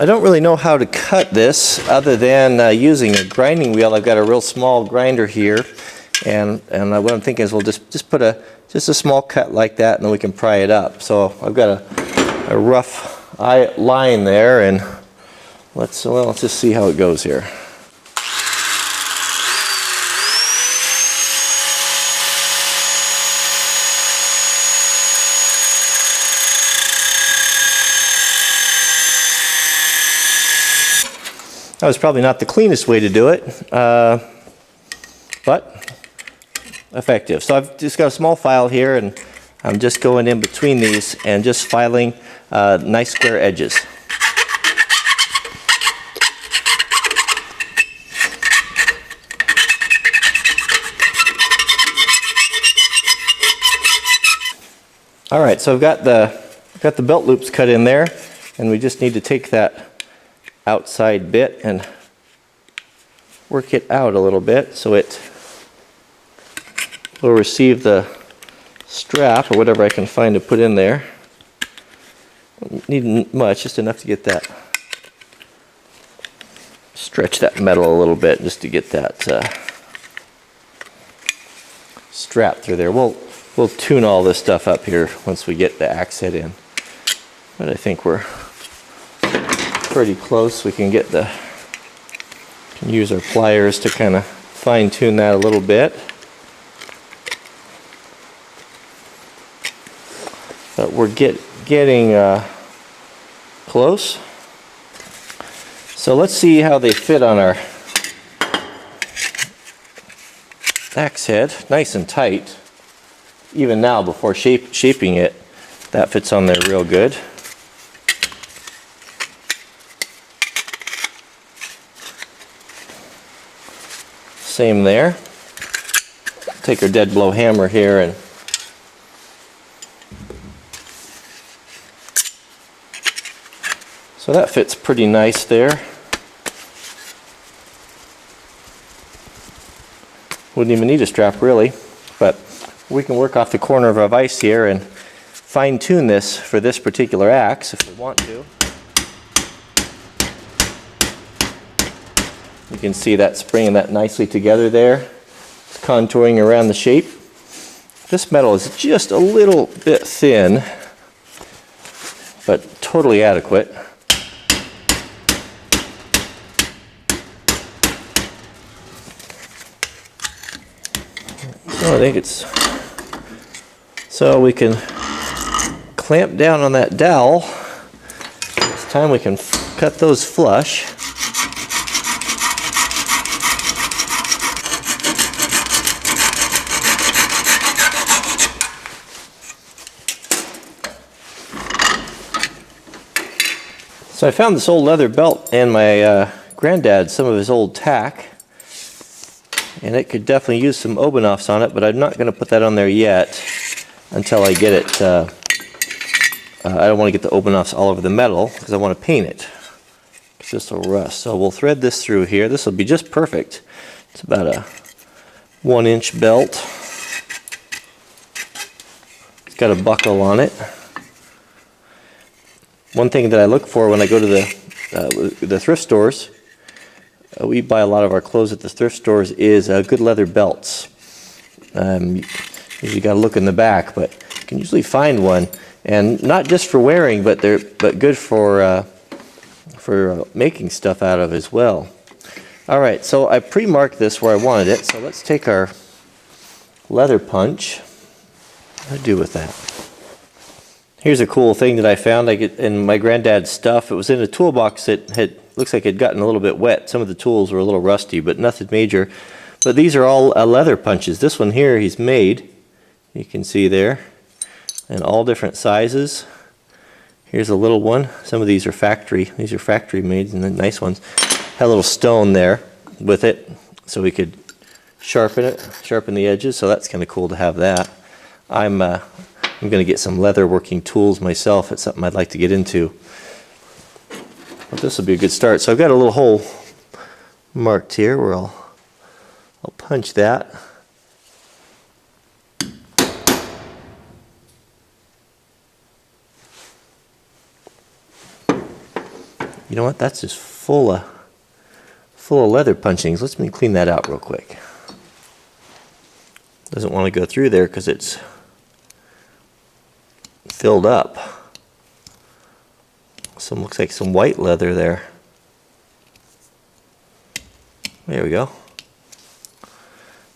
I don't really know how to cut this other than using a grinding wheel. I've got a real small grinder here, and what I'm thinking is we'll just put a small cut like that, and then we can pry it up. So I've got a rough line there, and let's just see how it goes here. That was probably not the cleanest way to do it, but effective. So I've just got a small file here, and I'm just going in between these and just filing nice square edges. All right, so I've got the belt loops cut in there, and we just need to take that outside bit and work it out a little bit so it will receive the strap or whatever I can find to put in there. Don't need much, just enough to get that, stretch that metal a little bit just to get that strap through there. We'll tune all this stuff up here once we get the axe head in, but I think we're pretty close. We can use our pliers to kind of fine tune that a little bit. But we're getting close. So let's see how they fit on our axe head. Nice and tight. Even now, before shaping it, that fits on there real good. Same there. Take our dead blow hammer here and so that fits pretty nice there. Wouldn't even need a strap really, but we can work off the corner of our vise here and fine tune this for this particular axe if we want to. You can see that's bringing that nicely together there. It's contouring around the shape. This metal is just a little bit thin, but totally adequate. So I think it's, so we can clamp down on that dowel. This time we can cut those flush. So I found this old leather belt and my granddad some of his old tack, and it could definitely use some Obernoffs on it, but I'm not going to put that on there yet until I get it. I don't want to get the Obernoffs all over the metal because I want to paint it, because this will rust. So we'll thread this through here. This will be just perfect. It's about a 1-inch belt. It's got a buckle on it. One thing that I look for when I go to the thrift stores, we buy a lot of our clothes at the thrift stores, is good leather belts. You got to look in the back, but you can usually find one, and not just for wearing, but good for making stuff out of as well. All right, so I pre-marked this where I wanted it. So let's take our leather punch. What do I do with that? Here's a cool thing that I found in my granddad's stuff. It was in a toolbox that looks like it had gotten a little bit wet. Some of the tools were a little rusty, but nothing major. But these are all leather punches. This one here he's made. You can see there. And all different sizes. Here's a little one. Some of these are factory. These are factory made, and the nice ones. Had a little stone there with it, so we could sharpen the edges. So that's kind of cool to have that. I'm going to get some leather working tools myself. It's something I'd like to get into. But this will be a good start. So I've got a little hole marked here where I'll punch that. You know what? That's just full of leather punchings. Let me clean that out real quick. Doesn't want to go through there because it's filled up. Some looks like some white leather there. There we go.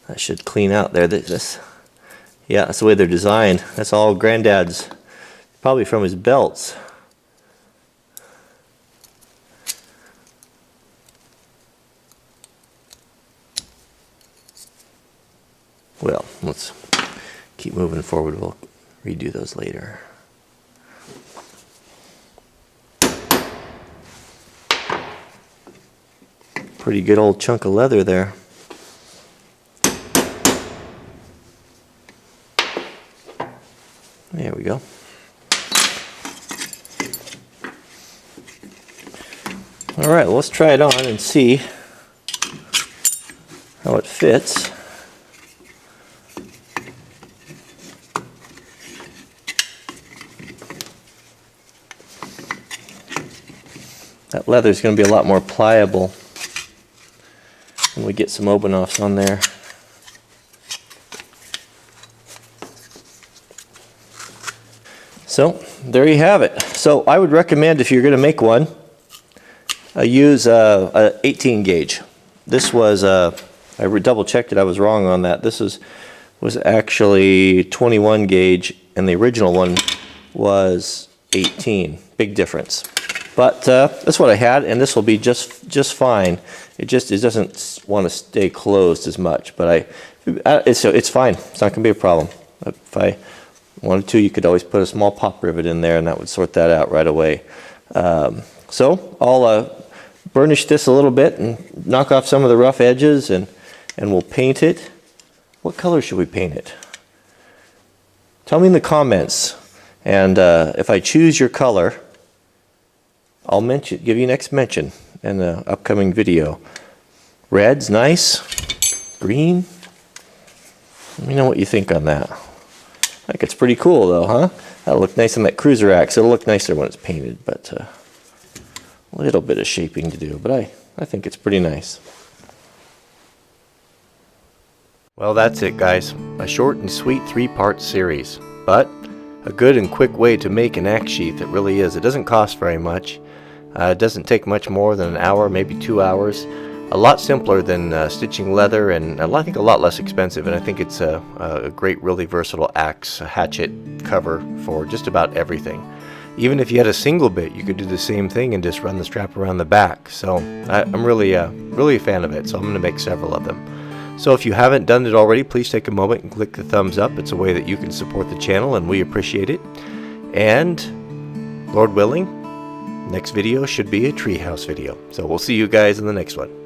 That should clean out there. Yeah, that's the way they're designed. That's all Granddad's, probably from his belts. Well, let's keep moving forward. We'll redo those later. Pretty good old chunk of leather there. There we go. All right, let's try it on and see how it fits. That leather is going to be a lot more pliable when we get some Obanoffs on there. So there you have it. So I would recommend, if you're going to make one, use a 18 gauge. This was I double checked it. I was wrong on that. This was actually 21 gauge, and the original one was 18. Big difference. But that's what I had, and this will be just fine. It doesn't want to stay closed as much, but it's fine. It's not going to be a problem. If I wanted to, you could always put a small pop rivet in there, and that would sort that out right away. So I'll burnish this a little bit and knock off some of the rough edges, and we'll paint it. What color should we paint it? Tell me in the comments, and if I choose your color, I'll give you next mention in the upcoming video. Red's nice. Green. Let me know what you think on that. I think it's pretty cool though, huh? That'll look nice on that cruiser axe. It'll look nicer when it's painted, but a little bit of shaping to do. But I think it's pretty nice. Well, that's it, guys. A short and sweet 3-part series, but a good and quick way to make an axe sheath. It really is. It doesn't cost very much. It doesn't take much more than an hour, maybe 2 hours. A lot simpler than stitching leather, and I think a lot less expensive. And I think it's a great, really versatile axe, hatchet cover for just about everything. Even if you had a single bit, you could do the same thing and just run the strap around the back. So I'm really a fan of it. So I'm going to make several of them. So if you haven't done it already, please take a moment and click the thumbs up. It's a way that you can support the channel, and we appreciate it. And Lord willing, next video should be a treehouse video. So we'll see you guys in the next one.